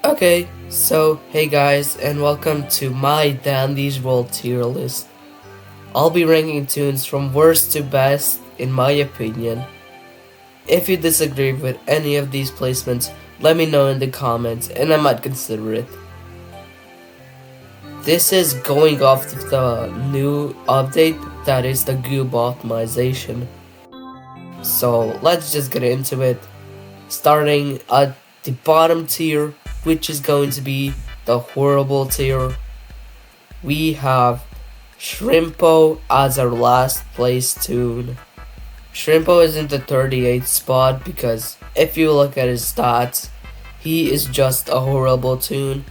Okay, so hey guys, and welcome to my Dandy's World tier list. I'll be ranking tunes from worst to best, in my opinion. If you disagree with any of these placements, let me know in the comments, and I might consider it. This is going off the new update that is the Goob optimization. So let's just get into it. Starting at the bottom tier, which is going to be the horrible tier. We have Shrimpo as our last place tune. Shrimpo is in the 38th spot because if you look at his stats, he is just a horrible tune.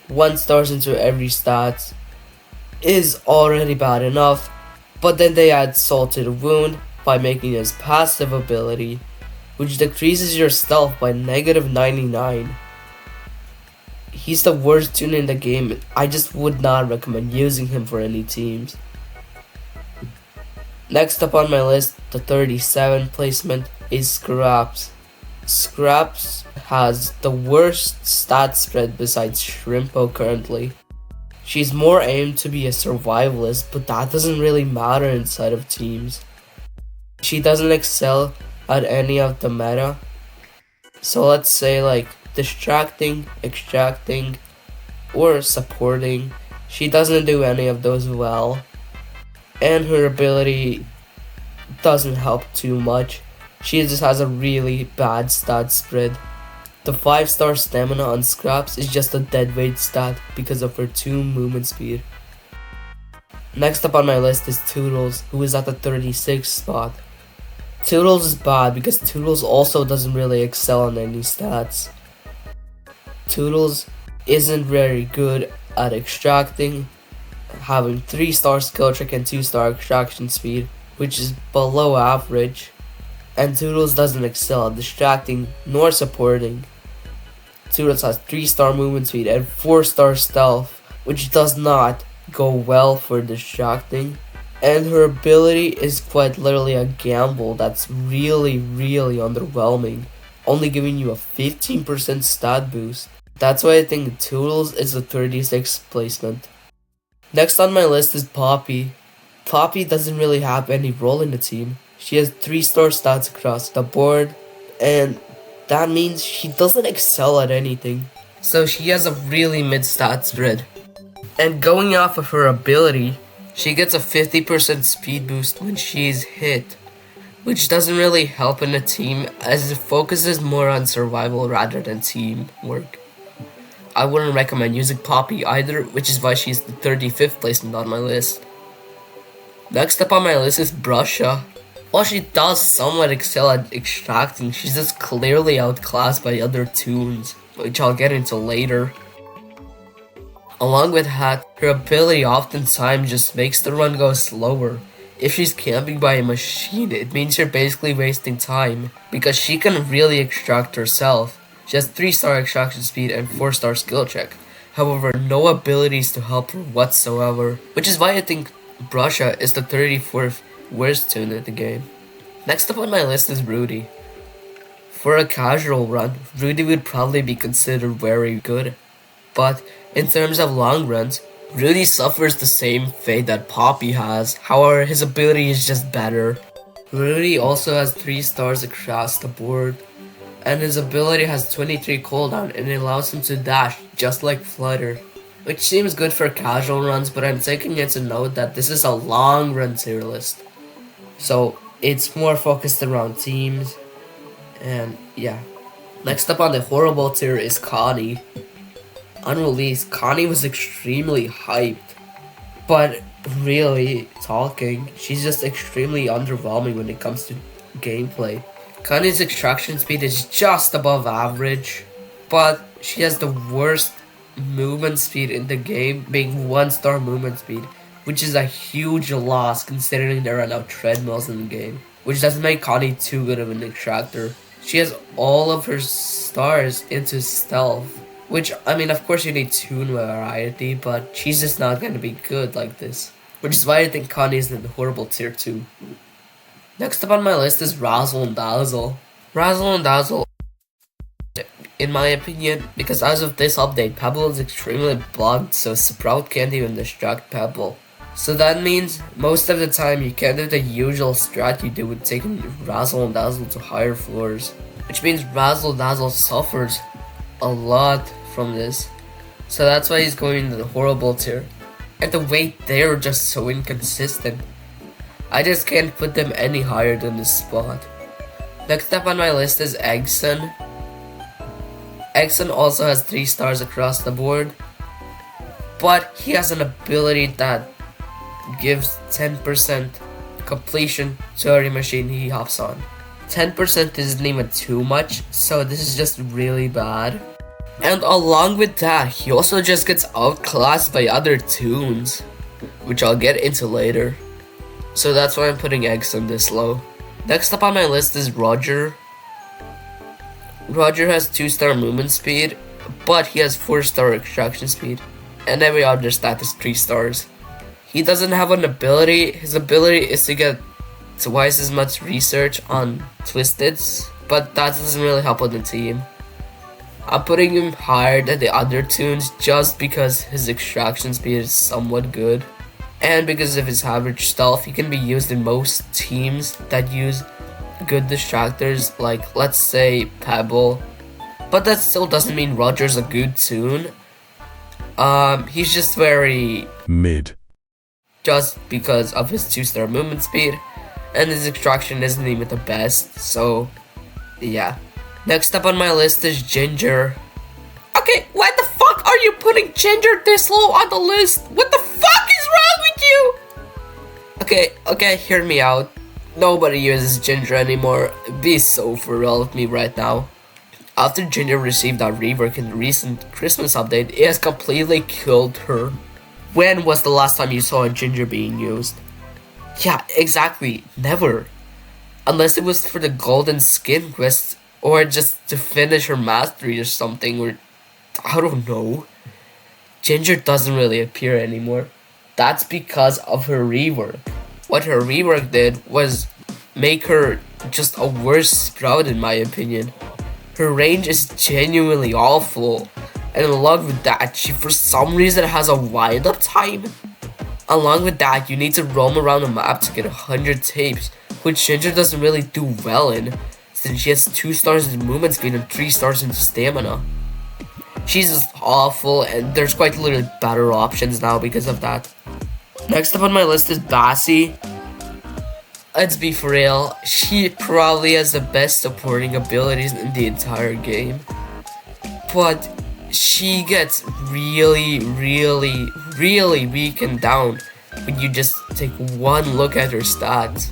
1 stars into every stat is already bad enough, but then they add Salt to the Wound by making his passive ability, which decreases your stealth by negative 99. He's the worst tune in the game. I just would not recommend using him for any teams. Next up on my list, the 37th placement is Scraps. Scraps has the worst stat spread besides Shrimpo currently. She's more aimed to be a survivalist, but that doesn't really matter inside of teams. She doesn't excel at any of the meta. So let's say like distracting, extracting, or supporting. She doesn't do any of those well. And her ability doesn't help too much. She just has a really bad stat spread. The 5-star stamina on Scraps is just a deadweight stat because of her 2 movement speed. Next up on my list is Toodles, who is at the 36th spot. Toodles is bad because Toodles also doesn't really excel on any stats. Toodles isn't very good at extracting, having 3-star skill check and 2-star extraction speed, which is below average. And Toodles doesn't excel at distracting nor supporting. Toodles has 3-star movement speed and 4-star stealth, which does not go well for distracting. And her ability is quite literally a gamble that's really underwhelming, only giving you a 15% stat boost. That's why I think Toodles is the 36th placement. Next on my list is Poppy. Poppy doesn't really have any role in the team. She has 3-star stats across the board, and that means she doesn't excel at anything. So she has a really mid stat spread. And going off of her ability, she gets a 50% speed boost when she is hit, which doesn't really help in a team as it focuses more on survival rather than teamwork. I wouldn't recommend using Poppy either, which is why she's the 35th placement on my list. Next up on my list is Brusha. While she does somewhat excel at extracting, she's just clearly outclassed by other tunes, which I'll get into later. Along with that, her ability oftentimes just makes the run go slower. If she's camping by a machine, it means you're basically wasting time, because she can really extract herself. She has 3-star extraction speed and 4-star skill check. However, no abilities to help her whatsoever, which is why I think Brusha is the 34th worst tune in the game. Next up on my list is Rudy. For a casual run, Rudy would probably be considered very good, but in terms of long runs, Rudy suffers the same fate that Poppy has, however his ability is just better. Rudy also has 3 stars across the board, and his ability has 23 cooldown and it allows him to dash just like Flutter, which seems good for casual runs, but I'm taking it to note that this is a long run tier list. So it's more focused around teams, and yeah. Next up on the horrible tier is Connie. Unreleased, Connie was extremely hyped, but really talking, she's just extremely underwhelming when it comes to gameplay. Connie's extraction speed is just above average, but she has the worst movement speed in the game, being 1-star movement speed, which is a huge loss considering there are no treadmills in the game, which doesn't make Connie too good of an extractor. She has all of her stars into stealth, which, I mean, of course you need tune variety, but she's just not gonna be good like this, which is why I think Connie is in the horrible tier 2. Next up on my list is Razzle and Dazzle. Razzle and Dazzle in my opinion, because as of this update, Pebble is extremely bugged, so Sprout can't even distract Pebble. So that means most of the time you can't do the usual strat you do with taking Razzle and Dazzle to higher floors. Which means Razzle Dazzle suffers a lot from this. So that's why he's going into the horrible tier. And the weight they're just so inconsistent. I just can't put them any higher than this spot. Next up on my list is Eggson. Eggson also has 3 stars across the board. But he has an ability that gives 10% completion to every machine he hops on. 10% isn't even too much, so this is just really bad. And along with that, he also just gets outclassed by other toons, which I'll get into later. So that's why I'm putting Eggson this low. Next up on my list is Roger. Roger has 2-star movement speed, but he has 4-star extraction speed, and every other stat is 3 stars. He doesn't have an ability. His ability is to get twice as much research on Twisteds, but that doesn't really help on the team. I'm putting him higher than the other toons just because his extraction speed is somewhat good, and because of his average stealth. He can be used in most teams that use good distractors, like let's say Pebble, but that still doesn't mean Roger's a good toon. He's just very mid, just because of his 2-star movement speed, and his extraction isn't even the best, so yeah. Next up on my list is Ginger. Okay, why the fuck are you putting Ginger this low on the list? What the fuck is wrong with you? Okay, hear me out. Nobody uses Ginger anymore. Be so for real with me right now. After Ginger received that rework in the recent Christmas update, it has completely killed her. When was the last time you saw a Ginger being used? Yeah, exactly, never. Unless it was for the golden skin quest, or just to finish her mastery or something, or I don't know. Ginger doesn't really appear anymore. That's because of her rework. What her rework did was make her just a worse Sprout in my opinion. Her range is genuinely awful, and along with that, she for some reason has a wind-up time. Along with that, you need to roam around the map to get 100 tapes, which Ginger doesn't really do well in, since she has 2 stars in movement speed and 3 stars in stamina. She's just awful, and there's quite literally better options now because of that. Next up on my list is Bassie. Let's be for real, she probably has the best supporting abilities in the entire game. But she gets really weakened down when you just take one look at her stats.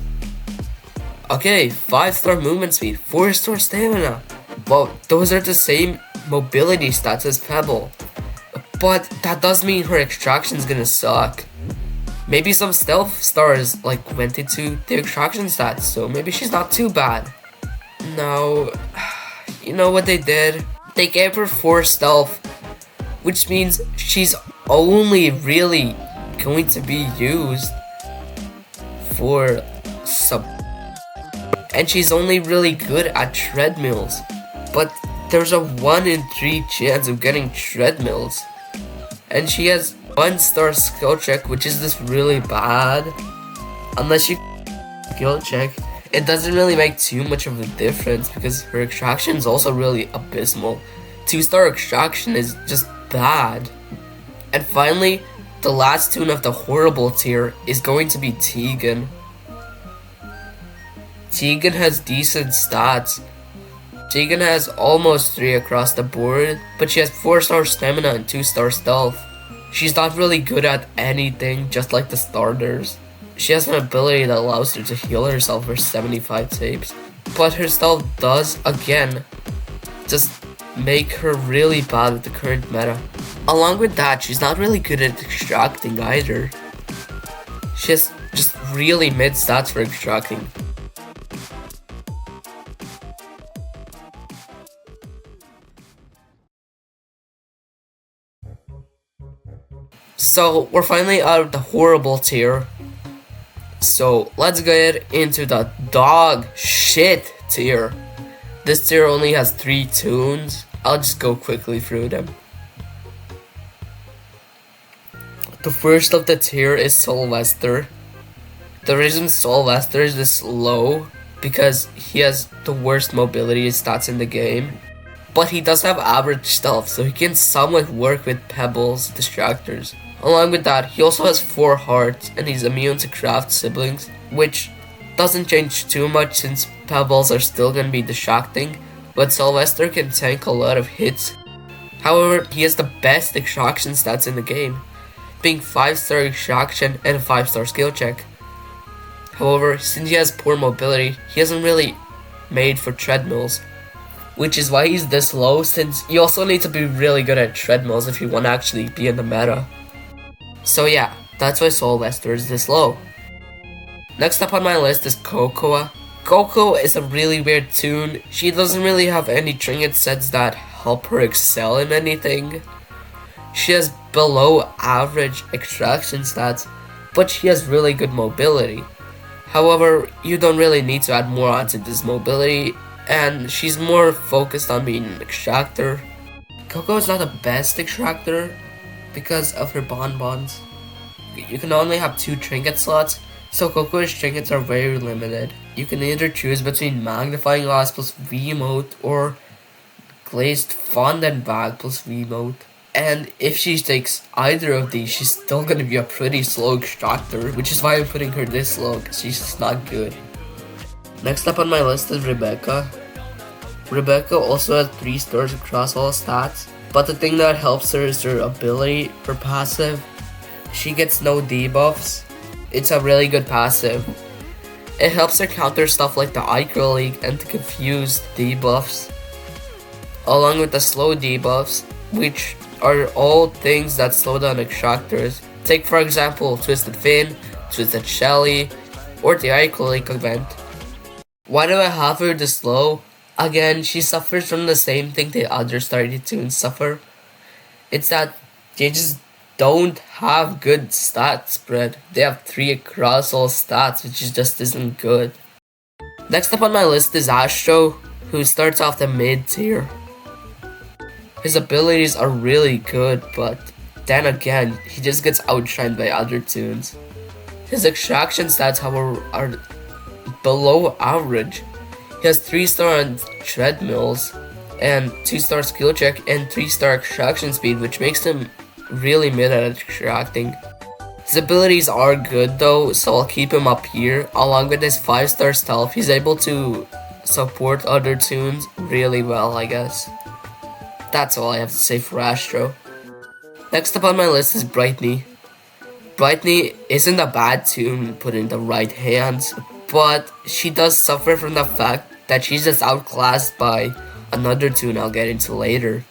Okay, 5-star movement speed, 4-star stamina. Well, those are the same mobility stats as Pebble. But that does mean her extraction's gonna suck. Maybe some stealth stars went into the extraction stats, so maybe she's not too bad. No, you know what they did? They gave her 4 stealth, which means she's only really going to be used for and she's only really good at treadmills. But there's a 1 in 3 chance of getting treadmills. And she has 1-star skill check, which is just really bad. Unless you skill check, it doesn't really make too much of a difference because her extraction is also really abysmal. 2-star extraction is just bad. And finally, the last toon of the horrible tier is going to be Tegan. Tegan has decent stats. Tegan has almost 3 across the board, but she has 4-star stamina and 2-star stealth. She's not really good at anything, just like the starters. She has an ability that allows her to heal herself for 75 tapes, but her stealth does, again, just make her really bad with the current meta. Along with that, she's not really good at extracting either. She has just really mid stats for extracting. So we're finally out of the horrible tier. So let's get into the dog shit tier. This tier only has 3 toons, I'll just go quickly through them. The first of the tier is Sylvester. The reason Sylvester is this low because he has the worst mobility stats in the game. But he does have average stealth, so he can somewhat work with pebbles, distractors. Along with that, he also has 4 hearts and he's immune to craft siblings, which doesn't change too much since pebbles are still gonna be distracting, but Sylvester can tank a lot of hits. However, he has the best extraction stats in the game, being 5-star extraction and 5-star skill check. However, since he has poor mobility, he isn't really made for treadmills, which is why he's this low, since you also need to be really good at treadmills if you want to actually be in the meta. So yeah, that's why Sylvester is this low. Next up on my list is Cocoa. Coco is a really weird toon. She doesn't really have any trinket sets that help her excel in anything. She has below average extraction stats, but she has really good mobility. However, you don't really need to add more onto this mobility, and she's more focused on being an extractor. Coco is not the best extractor because of her bonbons. You can only have 2 trinket slots, so Coco's trinkets are very limited. You can either choose between Magnifying Glass plus V-Emote or Glazed Fondant Bag plus V-Emote. And if she takes either of these, she's still gonna be a pretty slow extractor, which is why I'm putting her this low, because she's just not good. Next up on my list is Rebecca. Rebecca also has 3 stars across all stats, but the thing that helps her is her ability, her passive. She gets no debuffs. It's a really good passive. It helps her counter stuff like the Icro League and the confused debuffs, along with the slow debuffs, which are all things that slow down extractors. Take for example Twisted Fin, Twisted Shelly, or the Icro League event. Why do I have her this low? Again, she suffers from the same thing the other Starry Toons suffer. It's that they just don't have good stat spread. They have 3 across all stats, which just isn't good. Next up on my list is Astro, who starts off the mid tier. His abilities are really good, but then again, he just gets outshined by other toons. His extraction stats, however, are below average. He has 3-star on treadmills, and 2-star skill check, and 3-star extraction speed, which makes him really mid at extracting. His abilities are good though, so I'll keep him up here. Along with his 5-star stealth, he's able to support other toons really well, I guess. That's all I have to say for Astro. Next up on my list is Brightney. Brightney isn't a bad toon put in the right hands, but she does suffer from the fact that she's just outclassed by another toon I'll get into later.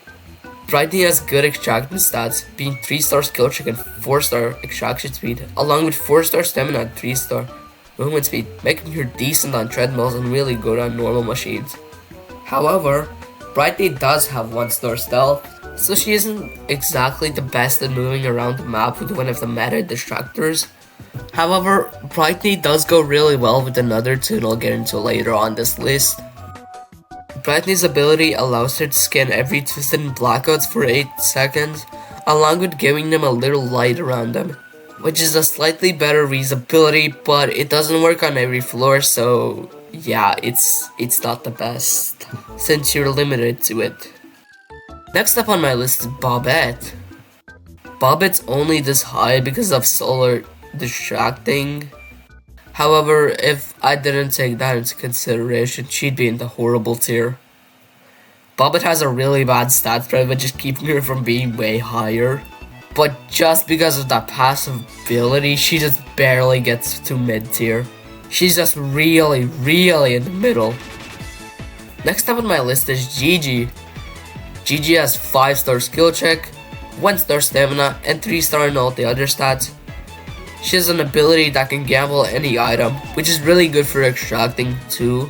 Brightney has good extraction stats, being 3-star skill check and 4-star extraction speed, along with 4-star stamina and 3-star movement speed, making her decent on treadmills and really good on normal machines. However, Brightney does have 1-star stealth, so she isn't exactly the best at moving around the map with one of the meta distractors. However, Brightney does go really well with another toon I'll get into later on this list. Brightney's ability allows her to scan every Twisted and Blackouts for 8 seconds, along with giving them a little light around them, which is a slightly better reusability, but it doesn't work on every floor, so yeah, it's not the best, since you're limited to it. Next up on my list is Bobette. Bobette's only this high because of Solar distracting. However, if I didn't take that into consideration, she'd be in the horrible tier. Bobette has a really bad stat spread, which is keeping her from being way higher. But just because of that passive ability, she just barely gets to mid tier. She's just really in the middle. Next up on my list is Gigi. Gigi has 5-star skill check, 1-star stamina, and 3-star in all the other stats. She has an ability that can gamble any item, which is really good for extracting too.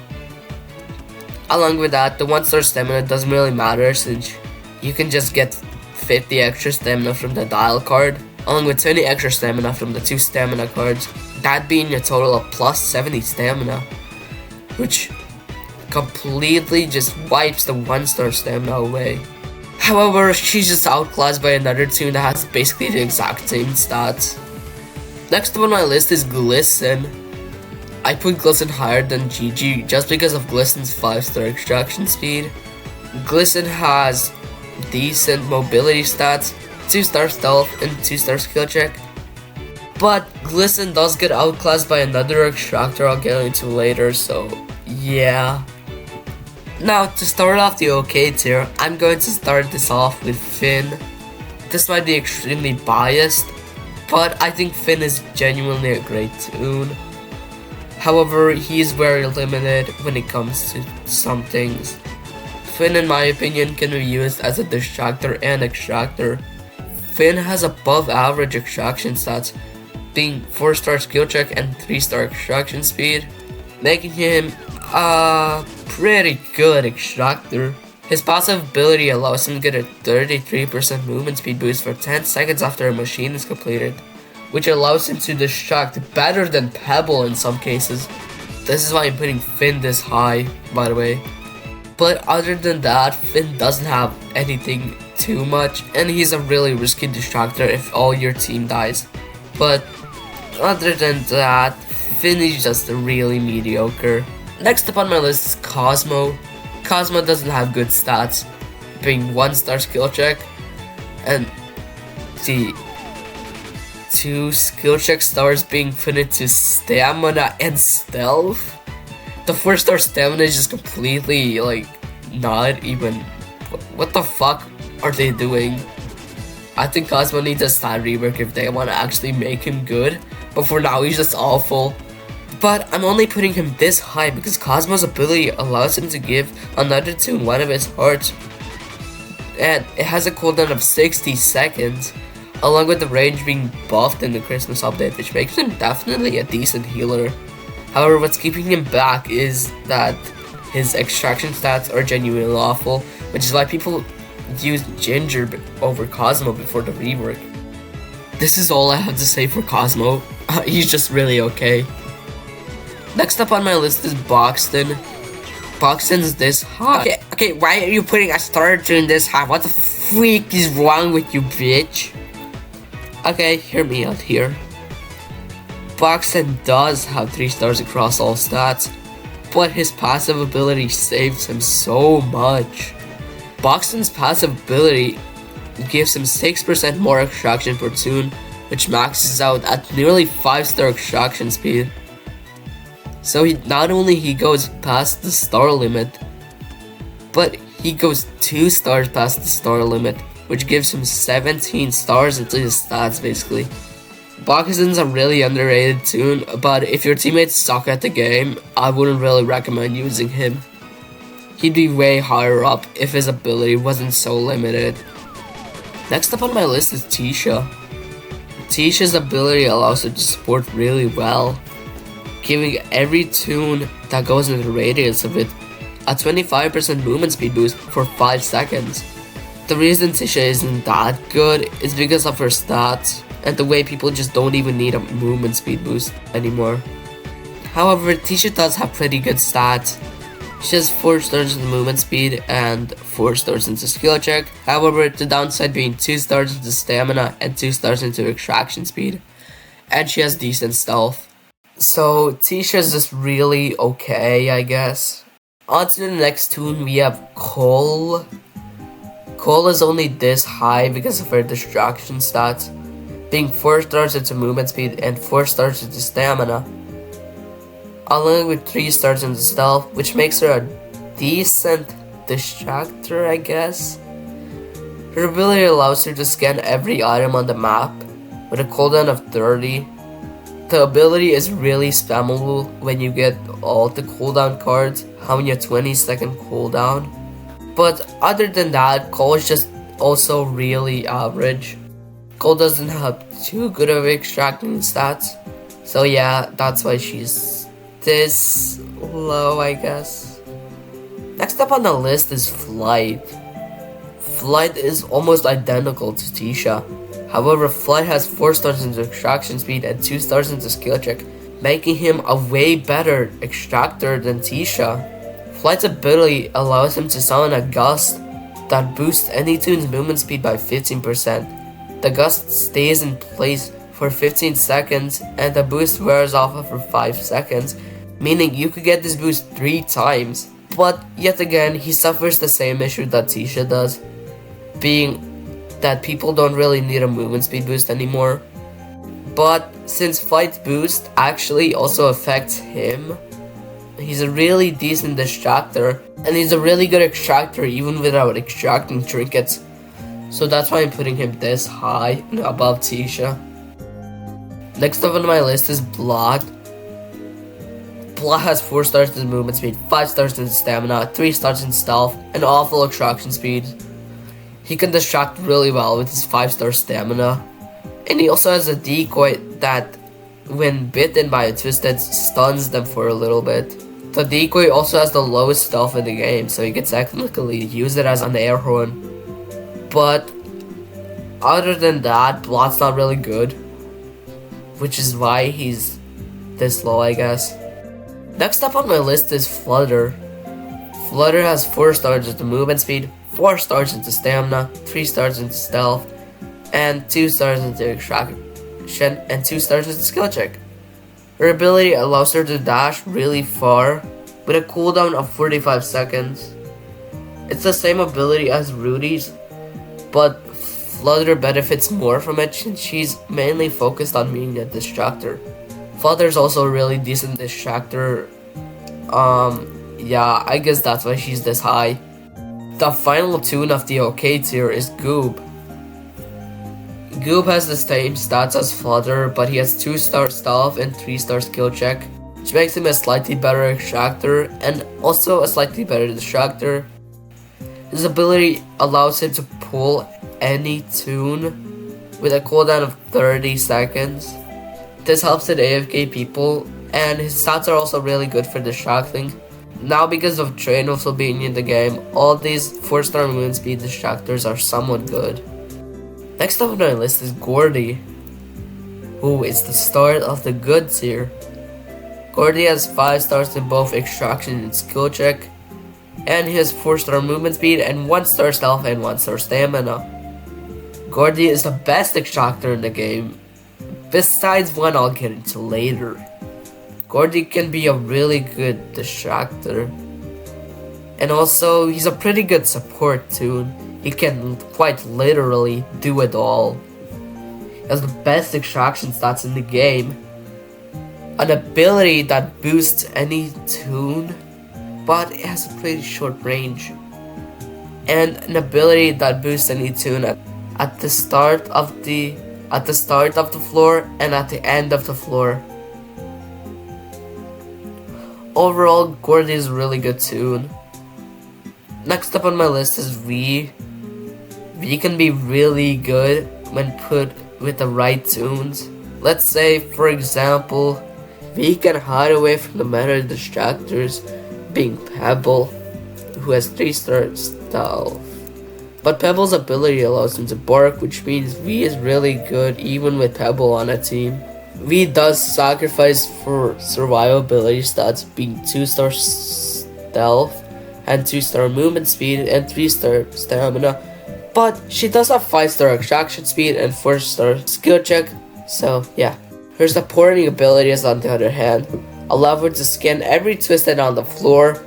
Along with that, the 1-star stamina doesn't really matter since you can just get 50 extra stamina from the dial card, along with 20 extra stamina from the 2 stamina cards, that being a total of plus 70 stamina, which completely just wipes the 1-star stamina away. However, she's just outclassed by another toon that has basically the exact same stats. Next up on my list is Glisten. I put Glisten higher than Gigi just because of Glisten's 5-star extraction speed. Glisten has decent mobility stats, 2-star stealth, and 2-star skill check. But Glisten does get outclassed by another extractor I'll get into later, so yeah. Now, to start off the OK tier, I'm going to start this off with Finn. This might be extremely biased, but I think Finn is genuinely a great toon. However, he is very limited when it comes to some things. Finn, in my opinion, can be used as a distractor and extractor. Finn has above average extraction stats, being 4-star skill check and 3-star extraction speed, making him a pretty good extractor. His passive ability allows him to get a 33% movement speed boost for 10 seconds after a machine is completed, which allows him to distract better than Pebble in some cases. This is why I'm putting Finn this high, by the way. But other than that, Finn doesn't have anything too much, and he's a really risky distractor if all your team dies. But other than that, Finn is just really mediocre. Next up on my list is Cosmo. Cosmo doesn't have good stats, being 1-star skill check, and the 2 skill check stars being put into stamina and stealth. The 4-star stamina is just completely like not even. What the fuck are they doing? I think Cosmo needs a stat rework if they want to actually make him good, but for now he's just awful. But I'm only putting him this high because Cosmo's ability allows him to give another toon one of his hearts, and it has a cooldown of 60 seconds, along with the range being buffed in the Christmas update, which makes him definitely a decent healer. However, what's keeping him back is that his extraction stats are genuinely awful, which is why people use Ginger over Cosmo before the rework. This is all I have to say for Cosmo. He's just really okay. Next up on my list is Boxton. Boxton's this high. Okay, why are you putting a starter toon this high? What the freak is wrong with you, bitch? Okay, hear me out here. Boxton does have 3 stars across all stats, but his passive ability saves him so much. Boxton's passive ability gives him 6% more extraction per toon, which maxes out at nearly 5-star extraction speed. So not only he goes past the star limit, but he goes 2 stars past the star limit, which gives him 17 stars into his stats basically. Boxton's a really underrated toon, but if your teammates suck at the game, I wouldn't really recommend using him. He'd be way higher up if his ability wasn't so limited. Next up on my list is Tisha. Tisha's ability allows her to support really well, giving every toon that goes in the radius of it a 25% movement speed boost for 5 seconds. The reason Tisha isn't that good is because of her stats and the way people just don't even need a movement speed boost anymore. However, Tisha does have pretty good stats. She has 4 stars in movement speed and 4 stars into skill check. However, the downside being 2 stars into stamina and 2 stars into extraction speed. And she has decent stealth. So Tisha's just really okay, I guess. On to the next toon, we have Cole. Cole is only this high because of her distraction stats, being 4 stars into movement speed and 4 stars into stamina, along with 3 stars into stealth, which makes her a decent distractor, I guess. Her ability allows her to scan every item on the map with a cooldown of 30. The ability is really spammable when you get all the cooldown cards, having a 20-second cooldown. But other than that, Cole is just also really average. Cole doesn't have too good of extracting stats, so yeah, that's why she's this low, I guess. Next up on the list is Flight. Flight is almost identical to Tisha. However, Flight has 4 stars into extraction speed and 2 stars into skill check, making him a way better extractor than Tisha. Flight's ability allows him to summon a gust that boosts any tune's movement speed by 15%. The gust stays in place for 15 seconds and the boost wears off after 5 seconds, meaning you could get this boost 3 times. But yet again, he suffers the same issue that Tisha does, being that people don't really need a movement speed boost anymore. But since Flight's boost actually also affects him, he's a really decent distractor, and he's a really good extractor even without extracting trinkets. So that's why I'm putting him this high above Tisha. Next up on my list is Blot. Blot has 4 stars in movement speed, 5 stars in stamina, 3 stars in stealth, and awful extraction speed. He can distract really well with his 5-star stamina. And he also has a decoy that, when bitten by a twisted, stuns them for a little bit. The decoy also has the lowest stealth in the game, so you can technically use it as an air horn. But other than that, Blot's not really good, which is why he's this low, I guess. Next up on my list is Flutter. Flutter has 4 stars into movement speed, 4 stars into stamina, 3 stars into stealth, and 2 stars into extraction, and 2 stars into skill check. Her ability allows her to dash really far with a cooldown of 45 seconds. It's the same ability as Rudy's, but Flutter benefits more from it since she's mainly focused on being a distractor. Flutter's also a really decent distractor. Yeah, I guess that's why she's this high. The final tune of the OK tier is Goob. Goob has the same stats as Flutter, but he has 2-star stealth and 3-star skill check, which makes him a slightly better extractor and also a slightly better distractor. His ability allows him to pull any tune with a cooldown of 30 seconds. This helps with AFK people, and his stats are also really good for distracting. Now, because of Train also being in the game, all these 4-star movement speed distractors are somewhat good. Next up on my list is Gordy, who is the start of the good tier. Gordy has 5 stars in both extraction and skill check, and he has 4-star movement speed and 1-star stealth and 1-star stamina. Gordy is the best extractor in the game, besides one I'll get into later. Gordy can be a really good distractor, and also he's a pretty good support too. He can quite literally do it all. He has the best extraction stats in the game, an ability that boosts any tune, but it has a pretty short range, and an ability that boosts any tune at the start of the floor and at the end of the floor. Overall, Gordy is a really good tune. Next up on my list is V. V can be really good when put with the right tunes. Let's say, for example, V can hide away from the meta distractors, being Pebble, who has 3-star stealth. But Pebble's ability allows him to bark, which means V is really good even with Pebble on a team. V does sacrifice for survivability stats, being 2-star stealth and 2-star movement speed and 3-star stamina, but she does have 5-star extraction speed and 4-star skill check, so yeah. Her supporting abilities, on the other hand, allow her to scan every twisted on the floor,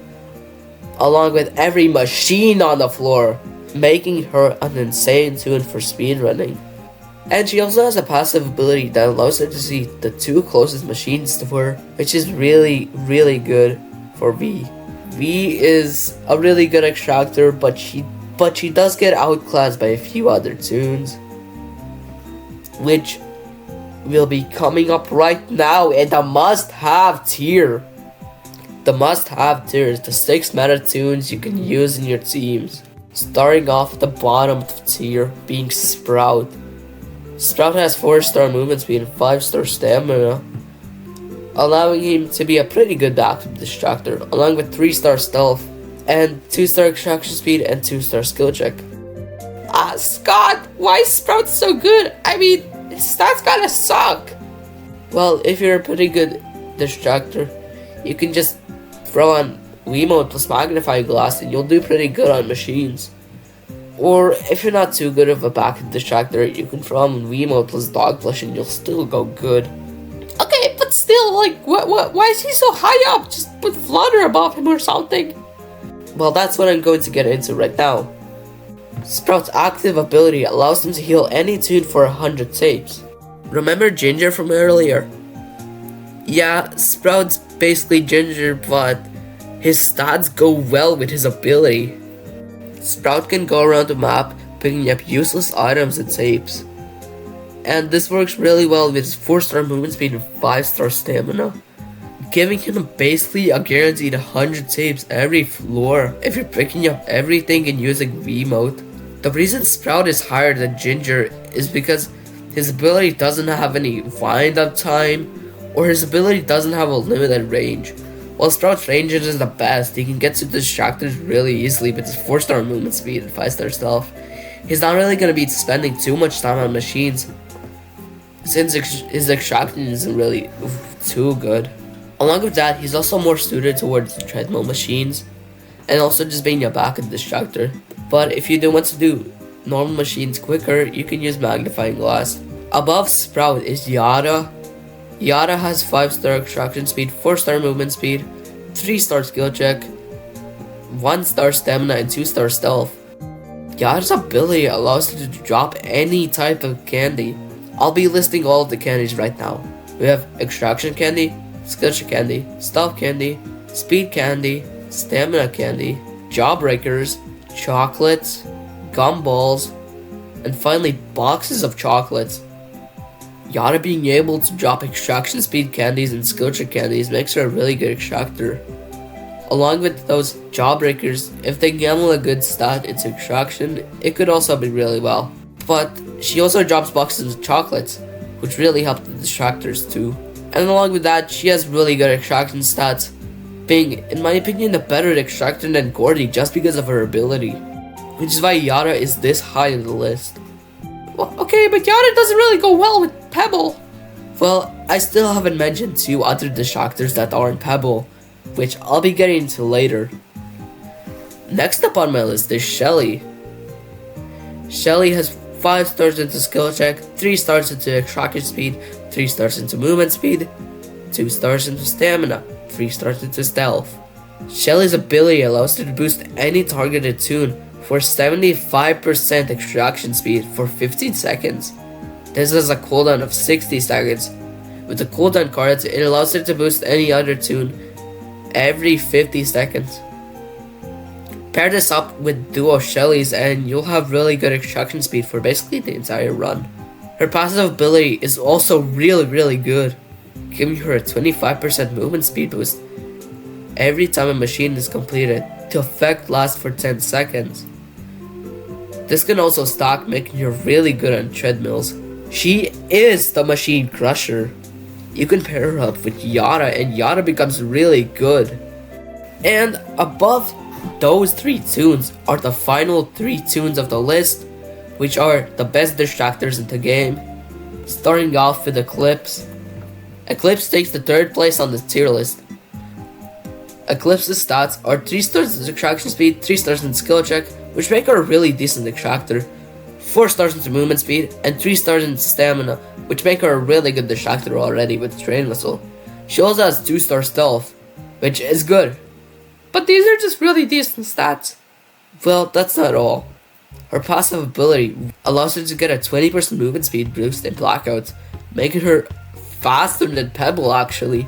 along with every machine on the floor, making her an insane tune for speedrunning. And she also has a passive ability that allows her to see the 2 closest machines to her, which is really, really good for V. V is a really good extractor, but she does get outclassed by a few other tunes, which will be coming up right now in the must-have tier. The must-have tier is the 6 meta tunes you can use in your teams. Starting off at the bottom of the tier, being Sprout. Sprout has 4-star movement speed and 5-star stamina, allowing him to be a pretty good backup distractor, along with 3-star stealth and 2-star extraction speed and 2-star skill check. Scott, why is Sprout so good? I mean, his stats kinda suck. Well, if you're a pretty good distractor, you can just throw on Wiimote plus magnifying glass and you'll do pretty good on machines. Or if you're not too good of a back distractor, you can throw on Wiimote plus dog plush and you'll still go good. Okay, but still, like, why is he so high up? Just put Flutter above him or something. Well, that's what I'm going to get into right now. Sprout's active ability allows him to heal any tune for 100 saves. Remember Ginger from earlier? Yeah, Sprout's basically Ginger, but his stats go well with his ability. Sprout can go around the map picking up useless items and saves. And this works really well with his 4-star movement speed and 5-star stamina, giving him basically a guaranteed 100 saves every floor if you're picking up everything and using Wiimote. The reason Sprout is higher than Ginger is because his ability doesn't have any wind up time, or his ability doesn't have a limited range. While Sprout's range is the best, he can get to distractors really easily with his 4-star movement speed and 5-star stealth. He's not really going to be spending too much time on machines, since his extraction isn't really too good. Along with that, he's also more suited towards treadmill machines, and also just being a backup distractor. But if you do want to do normal machines quicker, you can use magnifying glass. Above Sprout is Yara. Yara has 5-star extraction speed, 4-star movement speed, 3-star skill check, 1-star stamina, and 2-star stealth. Yara's ability allows you to drop any type of candy. I'll be listing all of the candies right now. We have extraction candy, skill check candy, stealth candy, speed candy, stamina candy, jawbreakers, chocolates, gumballs, and finally boxes of chocolates. Yara being able to drop extraction speed candies and skill check candies makes her a really good extractor. Along with those jawbreakers, if they gamble a good stat into extraction, it could also be really well. But she also drops boxes of chocolates, which really help the distractors too. And along with that, she has really good extraction stats, being, in my opinion, a better extractor than Gordy just because of her ability. Which is why Yara is this high on the list. Well, okay, but Yara doesn't really go well with Pebble. Well, I still haven't mentioned 2 other distractors that aren't Pebble, which I'll be getting into later. Next up on my list is Shelly. Shelly has 5 stars into skill check, 3 stars into extraction speed, 3 stars into movement speed, 2 stars into stamina, 3 stars into stealth. Shelly's ability allows you to boost any targeted tune for 75% extraction speed for 15 seconds. This has a cooldown of 60 seconds. With the cooldown cards, it allows you to boost any other tune every 50 seconds. Pair this up with duo Shelly's and you'll have really good extraction speed for basically the entire run. Her passive ability is also really good, giving her a 25% movement speed boost every time a machine is completed. The effect lasts for 10 seconds. This can also stack, making her really good on treadmills. She is the machine crusher. You can pair her up with Yara and Yara becomes really good. And above those 3 tunes are the final 3 tunes of the list, which are the best distractors in the game. Starting off with Eclipse. Eclipse takes the 3rd place on the tier list. Eclipse's stats are 3 stars in extraction speed, 3 stars in skill check, which make her a really decent extractor, 4 stars into movement speed, and 3 stars in stamina, which make her a really good distractor already with train whistle. She also has 2-star stealth, which is good. But these are just really decent stats. Well, that's not all. Her passive ability allows her to get a 20% movement speed boost in blackouts, making her faster than Pebble actually.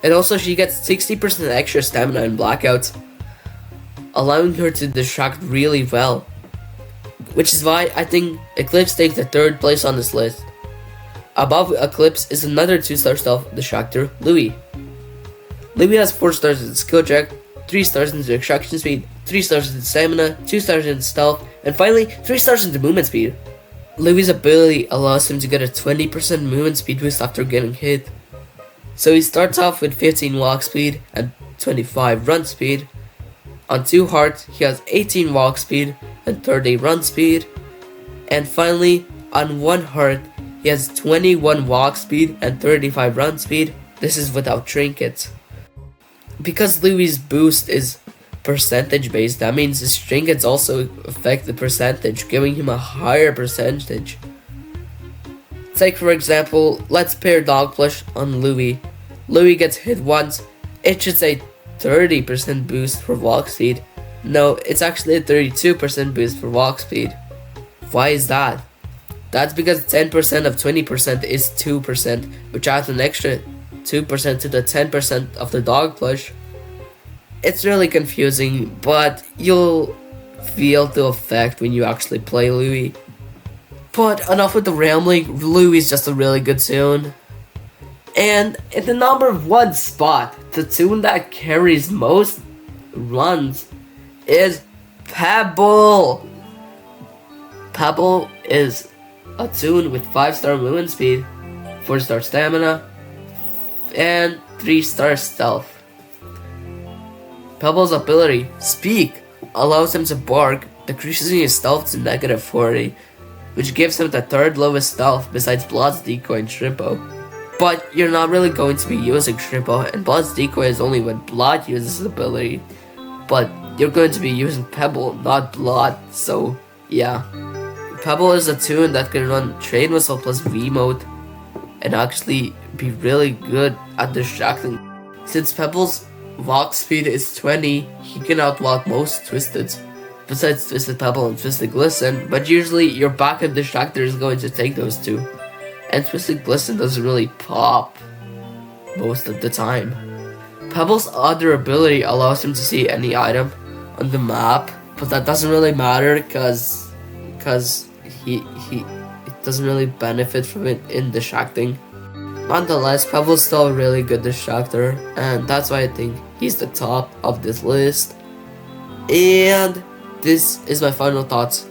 And also she gets 60% extra stamina in blackouts, allowing her to distract really well. Which is why I think Eclipse takes the 3rd place on this list. Above Eclipse is another 2-star stealth distractor, Louie. Louie has 4 stars in skill check, 3 stars into extraction speed, 3 stars into stamina, 2 stars into stealth, and finally 3 stars into movement speed. Louie's ability allows him to get a 20% movement speed boost after getting hit. So he starts off with 15 walk speed and 25 run speed. On 2 hearts, he has 18 walk speed and 30 run speed. And finally, on 1 heart, he has 21 walk speed and 35 run speed. This is without trinkets. because Louis' boost is percentage based, that means his trinkets also affect the percentage, giving him a higher percentage. Take for example, let's pair dog plush on Louis. Louis gets hit once, it should say 30% boost for walk speed. No, it's actually a 32% boost for walk speed. Why is that? That's because 10% of 20% is 2%, which adds an extra 2% to the 10% of the dog plush. It's really confusing, but you'll feel the effect when you actually play Louis. But enough with the rambling, Louis is just a really good tune. And in the number 1 spot, the tune that carries most runs is Pebble. Pebble is a tune with 5-star movement speed, 4-star stamina, and 3-star stealth. Pebble's ability, Speak, allows him to bark, decreasing his stealth to -40, which gives him the 3rd lowest stealth besides Blood's Decoy and Shrimpo. But you're not really going to be using Shrimpo, and Blood's Decoy is only when Blood uses his ability. But you're going to be using Pebble, not Blood, so yeah. Pebble is a tune that can run Train Whistle plus V mode and actually be really good at distracting. Since Pebble's walk speed is 20, he can outwalk most Twisteds, besides Twisted Pebble and Twisted Glisten, but usually your backup distractor is going to take those two. And Twisted Glisten doesn't really pop most of the time. Pebble's other ability allows him to see any item on the map, but that doesn't really matter because he it doesn't really benefit from it in distracting. Nonetheless, Pebble's still a really good distractor, and that's why I think he's the top of this list. And this is my final thoughts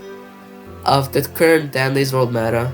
of the current Danley's World meta.